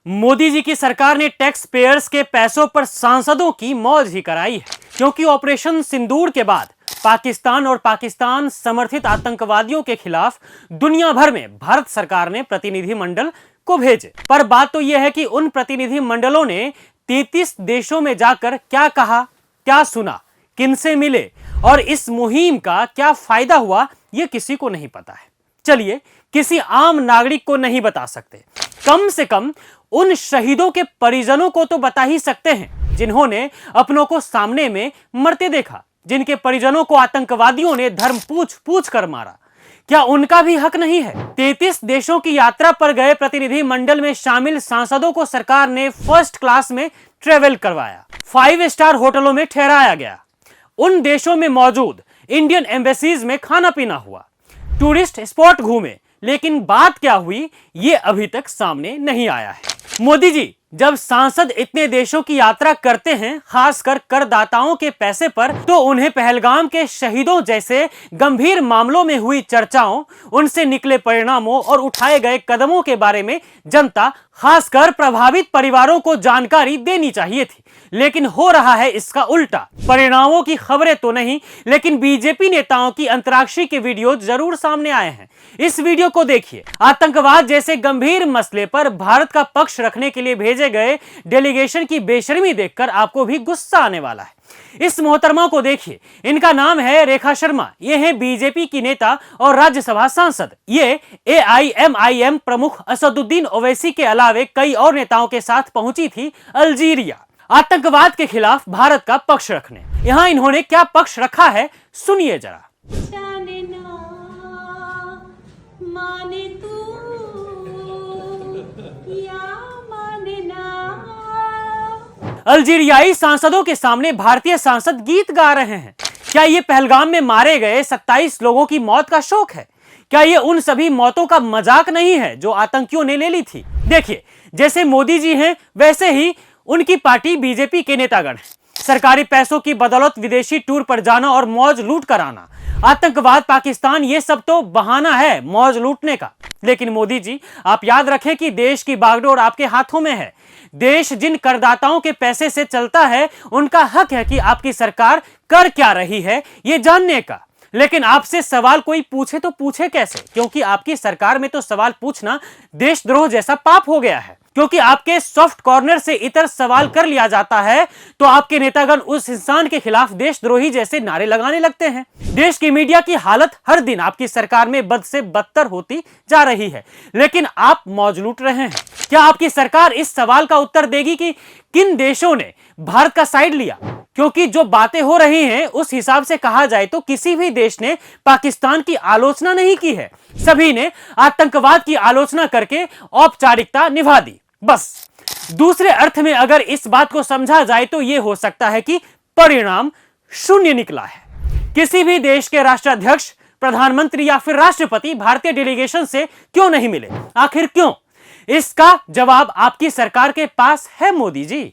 मोदी जी की सरकार ने टैक्स पेयर्स के पैसों पर सांसदों की मौज ही कराई है, क्योंकि ऑपरेशन सिंदूर के बाद पाकिस्तान और पाकिस्तान समर्थित आतंकवादियों के खिलाफ दुनिया भर में भारत सरकार ने प्रतिनिधि मंडल को भेजे। पर बात तो यह है कि उन प्रतिनिधि मंडलों ने 33 देशों में जाकर क्या कहा, क्या सुना, किनसे मिले और इस मुहिम का क्या फायदा हुआ, यह किसी को नहीं पता है। चलिए, किसी आम नागरिक को नहीं बता सकते, कम से कम उन शहीदों के परिजनों को तो बता ही सकते हैं जिन्होंने अपनों को सामने में मरते देखा, जिनके परिजनों को आतंकवादियों ने धर्म पूछ पूछ कर मारा। क्या उनका भी हक नहीं है? 33 देशों की यात्रा पर गए प्रतिनिधि मंडल में शामिल सांसदों को सरकार ने फर्स्ट क्लास में ट्रेवल करवाया, 5 स्टार होटलों में ठहराया गया, उन देशों में मौजूद इंडियन एम्बेसीज में खाना पीना हुआ, टूरिस्ट स्पॉट घूमे, लेकिन बात क्या हुई ये अभी तक सामने नहीं आया है। मोदी जी जब सांसद इतने देशों की यात्रा करते हैं, खासकर करदाताओं के पैसे पर, तो उन्हें पहलगाम के शहीदों जैसे गंभीर मामलों में हुई चर्चाओं, उनसे निकले परिणामों और उठाए गए कदमों के बारे में जनता, खासकर प्रभावित परिवारों को जानकारी देनी चाहिए थी। लेकिन हो रहा है इसका उल्टा। परिणामों की खबरें तो नहीं, लेकिन बीजेपी नेताओं की अंतराक्षरी के वीडियो जरूर सामने आए हैं। इस वीडियो को देखिए। आतंकवाद जैसे गंभीर मसले पर भारत का पक्ष रखने के लिए भेजे गए डेलीगेशन की बेशर्मी देखकर आपको भी गुस्सा आने वाला है। इस मोहतरमा को देखिए, इनका नाम है रेखा शर्मा। ये है बीजेपी की नेता और राज्यसभा सांसद। ये AIMIM प्रमुख असदुद्दीन ओवैसी के अलावे कई और नेताओं के साथ पहुंची थी अल्जीरिया, आतंकवाद के खिलाफ भारत का पक्ष रखने। यहां इन्होंने क्या पक्ष रखा है, सुनिए जरा। अल्जीरियाई सांसदों के सामने भारतीय सांसद गीत गा रहे हैं। क्या ये पहलगाम में मारे गए 27 लोगों की मौत का शोक है? क्या ये उन सभी मौतों का मजाक नहीं है जो आतंकियों ने ले ली थी? देखिए, जैसे मोदी जी हैं वैसे ही उनकी पार्टी बीजेपी के नेतागण हैं। सरकारी पैसों की बदौलत विदेशी टूर पर जाना और मौज लूट कर आना, आतंकवाद, पाकिस्तान, ये सब तो बहाना है मौज लूटने का। लेकिन मोदी जी, आप याद रखें कि देश की बागडोर आपके हाथों में है। देश जिन करदाताओं के पैसे से चलता है, उनका हक है कि आपकी सरकार कर क्या रही है ये जानने का। लेकिन आपसे सवाल कोई पूछे तो पूछे कैसे? क्योंकि आपकी सरकार में तो सवाल पूछना देशद्रोह जैसा पाप हो गया है। क्योंकि आपके सॉफ्ट कॉर्नर से इतर सवाल कर लिया जाता है तो आपके नेतागण उस इंसान के खिलाफ देशद्रोही जैसे नारे लगाने लगते हैं। देश की मीडिया की हालत हर दिन आपकी सरकार में बद से बदतर होती जा रही है, लेकिन आप मौज लूट रहे हैं। क्या आपकी सरकार इस सवाल का उत्तर देगी कि किन देशों ने भारत का साइड लिया? क्योंकि जो बातें हो रही हैं उस हिसाब से कहा जाए तो किसी भी देश ने पाकिस्तान की आलोचना नहीं की है। सभी ने आतंकवाद की आलोचना करके औपचारिकता निभा दी, बस। दूसरे अर्थ में अगर इस बात को समझा जाए तो यह हो सकता है कि परिणाम शून्य निकला है। किसी भी देश के राष्ट्राध्यक्ष, प्रधानमंत्री या फिर राष्ट्रपति भारतीय डेलीगेशन से क्यों नहीं मिले? आखिर क्यों? इसका जवाब आपकी सरकार के पास है मोदी जी।